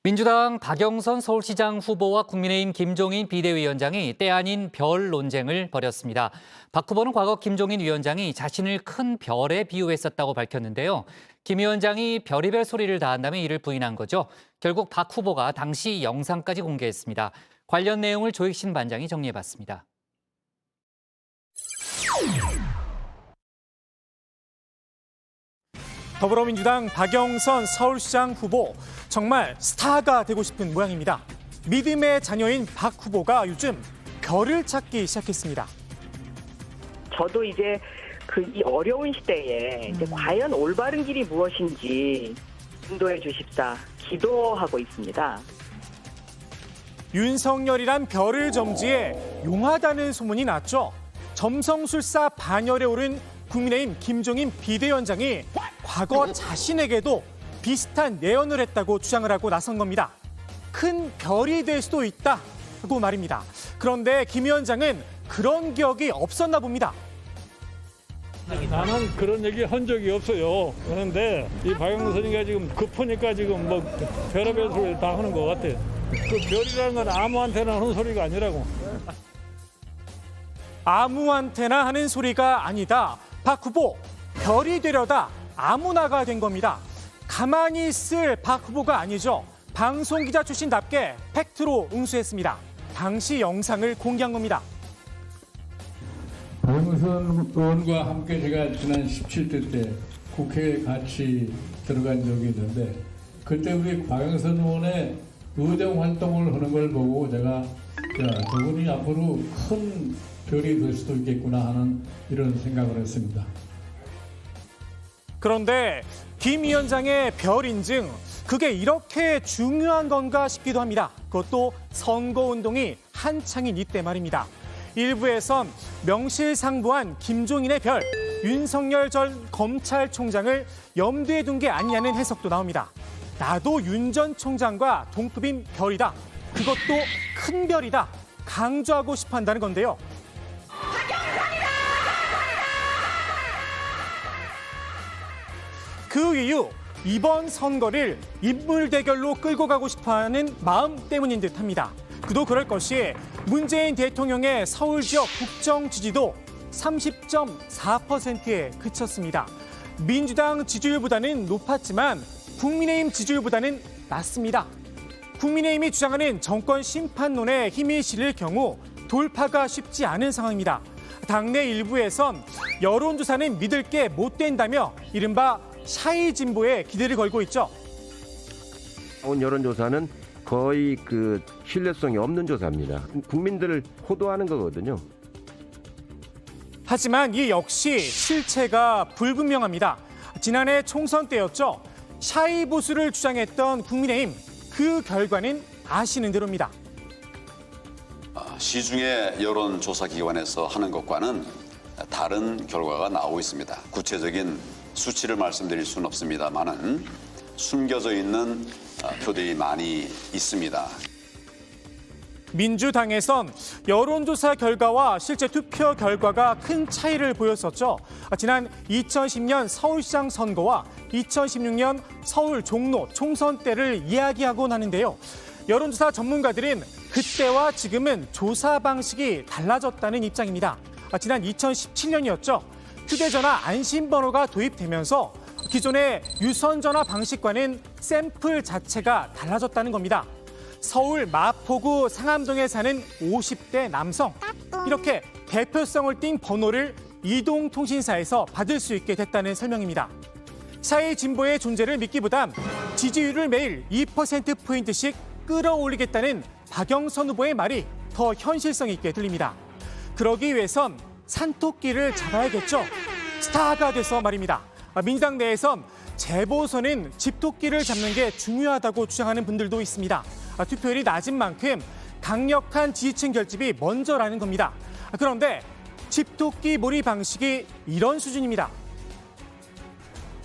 민주당 박영선 서울시장 후보와 국민의힘 김종인 비대위원장이 때 아닌 별 논쟁을 벌였습니다. 박 후보는 과거 김종인 위원장이 자신을 큰 별에 비유했었다고 밝혔는데요. 김 위원장이 별의별 소리를 다한다며 이를 부인한 거죠. 결국 박 후보가 당시 영상까지 공개했습니다. 관련 내용을 조익신 반장이 정리해봤습니다. 더불어민주당 박영선 서울시장 후보, 정말 스타가 되고 싶은 모양입니다. 믿음의 자녀인 박 후보가 요즘 별을 찾기 시작했습니다. 저도 이제 이 어려운 시대에 이제 과연 올바른 길이 무엇인지 인도해 주십사 기도하고 있습니다. 윤석열이란 별을 점지해 용하다는 소문이 났죠. 점성술사 반열에 오른 국민의힘 김종인 비대위원장이 과거 자신에게도 비슷한 예언을 했다고 주장을 하고 나선 겁니다. 큰 별이 될 수도 있다고 말입니다. 그런데 김 위원장은 그런 기억이 없었나 봅니다. 나는 그런 얘기 한 적이 없어요. 그런데 이 박영선이가 지금 급하니까 지금 뭐 별의별 소리를 다 하는 것 같아. 그 별이라는 건 아무한테나 하는 소리가 아니라고. 아무한테나 하는 소리가 아니다. 박 후보, 별이 되려다 아무나가 된 겁니다. 가만히 있을 박 후보가 아니죠. 방송기자 출신답게 팩트로 응수했습니다. 당시 영상을 공개한 겁니다. 박영선 의원과 함께 제가 지난 17대 때 국회에 같이 들어간 적이 있는데 그때 우리 박영선 의원의 의정 활동을 하는 걸 보고 제가 저분이 앞으로 큰 별이 될 수도 있겠구나 하는 이런 생각을 했습니다. 그런데 김 위원장의 별 인증, 그게 이렇게 중요한 건가 싶기도 합니다. 그것도 선거운동이 한창인 이때 말입니다. 일부에선 명실상부한 김종인의 별, 윤석열 전 검찰총장을 염두에 둔 게 아니냐는 해석도 나옵니다. 나도 윤 전 총장과 동급인 별이다. 그것도 큰 별이다. 강조하고 싶어 한다는 건데요. 그 이유, 이번 선거를 인물 대결로 끌고 가고 싶어하는 마음 때문인 듯합니다. 그도 그럴 것이 문재인 대통령의 서울 지역 국정 지지도 30.4%에 그쳤습니다. 민주당 지지율보다는 높았지만 국민의힘 지지율보다는 낮습니다. 국민의힘이 주장하는 정권 심판론에 힘이 실릴 경우 돌파가 쉽지 않은 상황입니다. 당내 일부에선 여론조사는 믿을 게 못 된다며 이른바 샤이 진보에 기대를 걸고 있죠. 온 여론조사는 거의 신뢰성이 없는 조사입니다. 국민들을 호도하는 거거든요. 하지만 이 역시 실체가 불분명합니다. 지난해 총선 때였죠. 샤이 보수를 주장했던 국민의힘, 그 결과는 아시는 대로입니다. 시중의 여론조사기관에서 하는 것과는 다른 결과가 나오고 있습니다. 구체적인 수치를 말씀드릴 수는 없습니다만은 숨겨져 있는 표들이 많이 있습니다. 민주당에선 여론조사 결과와 실제 투표 결과가 큰 차이를 보였었죠. 지난 2010년 서울시장 선거와 2016년 서울 종로 총선 때를 이야기하곤 하는데요. 여론조사 전문가들은 그때와 지금은 조사 방식이 달라졌다는 입장입니다. 지난 2017년이었죠. 휴대전화 안심번호가 도입되면서 기존의 유선전화 방식과는 샘플 자체가 달라졌다는 겁니다. 서울 마포구 상암동에 사는 50대 남성. 이렇게 대표성을 띈 번호를 이동통신사에서 받을 수 있게 됐다는 설명입니다. 샤이 진보의 존재를 믿기보단 지지율을 매일 2%포인트씩 끌어올리겠다는 박영선 후보의 말이 더 현실성 있게 들립니다. 그러기 위해선 산토끼를 잡아야겠죠. 스타가 돼서 말입니다. 민주당 내에선 재보선은 집토끼를 잡는 게 중요하다고 주장하는 분들도 있습니다. 투표율이 낮은 만큼 강력한 지지층 결집이 먼저라는 겁니다. 그런데 집토끼 몰이 방식이 이런 수준입니다.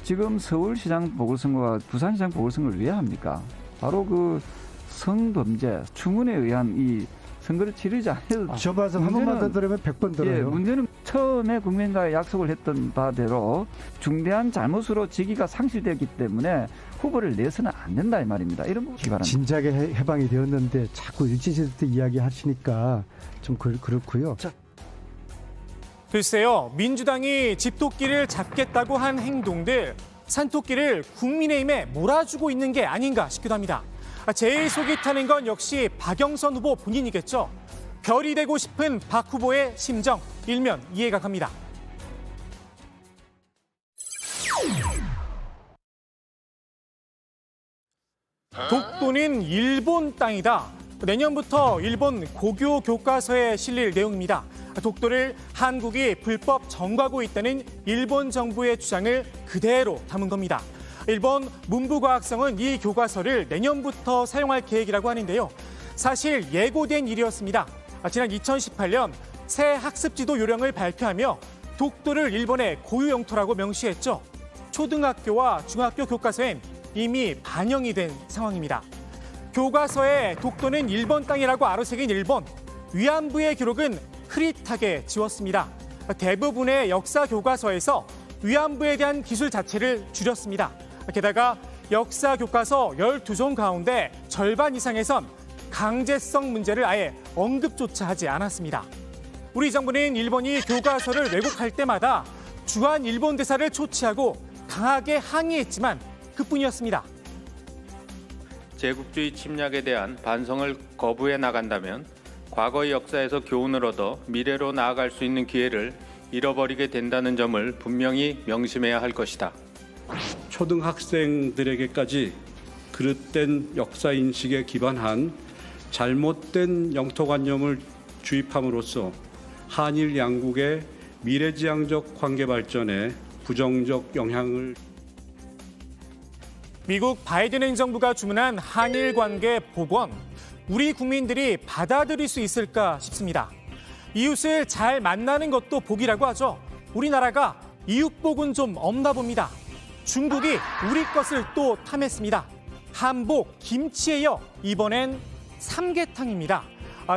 지금 서울시장 보궐선거와 부산시장 보궐선거를 왜 합니까? 바로 그 성범죄, 추문에 의한 이 선거를 치르지 않아도 저 말씀 한 번만 더 들으면 100번 예, 들어요. 문제는 처음에 국민과의 약속을 했던 바대로 중대한 잘못으로 직위가 상실되기 때문에 후보를 내서는 안 된다 이 말입니다. 이런 부분이 바랍니다. 진작에 해방이 되었는데 자꾸 일제시대 이야기 하시니까 좀 그렇고요. 글쎄요, 민주당이 집토끼를 잡겠다고 한 행동들, 산토끼를 국민의힘에 몰아주고 있는 게 아닌가 싶기도 합니다. 제일 속이 타는 건 역시 박영선 후보 본인이겠죠. 별이 되고 싶은 박 후보의 심정, 일면 이해가 갑니다. 독도는 일본 땅이다. 내년부터 일본 고교 교과서에 실릴 내용입니다. 독도를 한국이 불법 점거하고 있다는 일본 정부의 주장을 그대로 담은 겁니다. 일본 문부과학성은 이 교과서를 내년부터 사용할 계획이라고 하는데요. 사실 예고된 일이었습니다. 지난 2018년 새 학습지도 요령을 발표하며 독도를 일본의 고유 영토라고 명시했죠. 초등학교와 중학교 교과서엔 이미 반영이 된 상황입니다. 교과서에 독도는 일본 땅이라고 아로새긴 일본, 위안부의 기록은 흐릿하게 지웠습니다. 대부분의 역사 교과서에서 위안부에 대한 기술 자체를 줄였습니다. 게다가 역사 교과서 12종 가운데 절반 이상에선 강제성 문제를 아예 언급조차 하지 않았습니다. 우리 정부는 일본이 교과서를 왜곡할 때마다 주한 일본 대사를 초치하고 강하게 항의했지만 그뿐이었습니다. 제국주의 침략에 대한 반성을 거부해 나간다면 과거의 역사에서 교훈을 얻어 미래로 나아갈 수 있는 기회를 잃어버리게 된다는 점을 분명히 명심해야 할 것이다. 초등학생들에게까지 그릇된 역사인식에 기반한 잘못된 영토관념을 주입함으로써 한일 양국의 미래지향적 관계 발전에 부정적 영향을 미국 바이든 행정부가 주문한 한일 관계 복원, 우리 국민들이 받아들일 수 있을까 싶습니다. 이웃을 잘 만나는 것도 복이라고 하죠. 우리나라가 이웃복은 좀 없나 봅니다. 중국이 우리 것을 또 탐했습니다. 한복, 김치에 이어 이번엔 삼계탕입니다.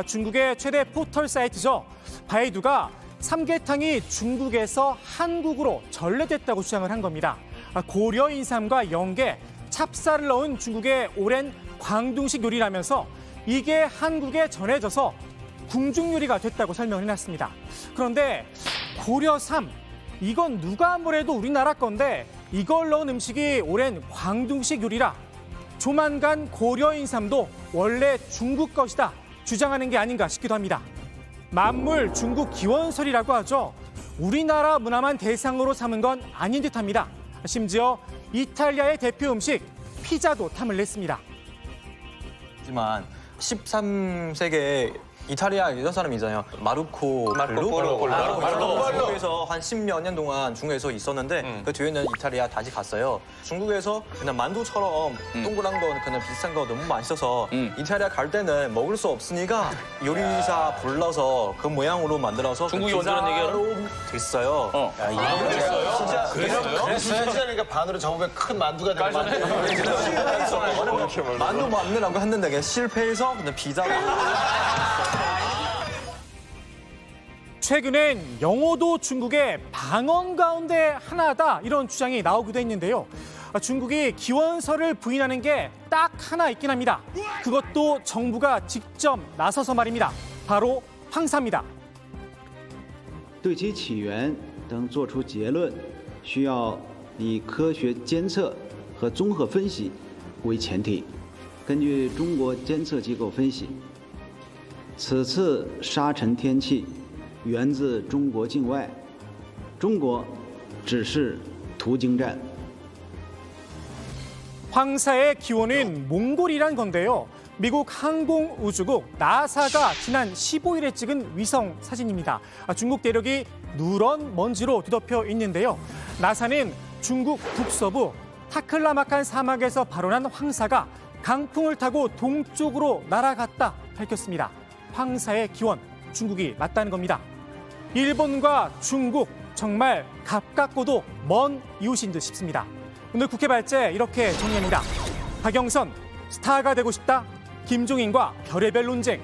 중국의 최대 포털 사이트죠. 바이두가 삼계탕이 중국에서 한국으로 전래됐다고 주장을 한 겁니다. 고려 인삼과 영계, 찹쌀을 넣은 중국의 오랜 광둥식 요리라면서 이게 한국에 전해져서 궁중 요리가 됐다고 설명을 해놨습니다. 그런데 고려삼, 이건 누가 뭐래도 우리나라 건데 이걸 넣은 음식이 오랜 광둥식 요리라 조만간 고려 인삼도 원래 중국 것이다 주장하는 게 아닌가 싶기도 합니다. 만물 중국 기원설이라고 하죠. 우리나라 문화만 대상으로 삼은 건 아닌 듯합니다. 심지어 이탈리아의 대표 음식 피자도 탐을 냈습니다. 하지만 13세기에 이탈리아 여자 사람이 있잖아요. 마르코 폴로. 중국에서 한 10몇 년 동안 중국에서 있었는데 그 뒤에는 이탈리아 다시 갔어요. 중국에서 그냥 만두처럼 동그란 거 그냥 비슷한 거 너무 맛있어서 이탈리아 갈 때는 먹을 수 없으니까 요리사 불러서 그 모양으로 만들어서 중국이 피자로 원조라는 됐어요. 진짜 그랬어요? 피자니까 반으로 접으면 큰 만두가 되는 만두 만들라고 했는데 그냥 실패해서 그냥 피자로. 최근엔 영어도 중국의 방언 가운데 하나다 이런 주장이 나오기도 했는데요. 중국이 기원설을 부인하는 게 딱 하나 있긴 합니다. 그것도 정부가 직접 나서서 말입니다. 바로 황사입니다. 对其起源等作出结论，需要以科学监测和综合分析为前提。根据中国监测机构分析，此次沙尘天气源自中国境外，中国只是途经站。 황사의 기원은 몽골이란 건데요. 미국 항공우주국 나사가 지난 15일에 찍은 위성 사진입니다. 중국 대륙이 누런 먼지로 뒤덮여 있는데요. 나사는 중국 북서부 타클라마칸 사막에서 발원한 황사가 강풍을 타고 동쪽으로 날아갔다 밝혔습니다. 황사의 기원, 중국이 맞다는 겁니다. 일본과 중국, 정말 가깝고도 먼 이웃인 듯 싶습니다. 오늘 국회 발제 이렇게 정리합니다. 박영선, 스타가 되고 싶다. 김종인과 별의별 논쟁.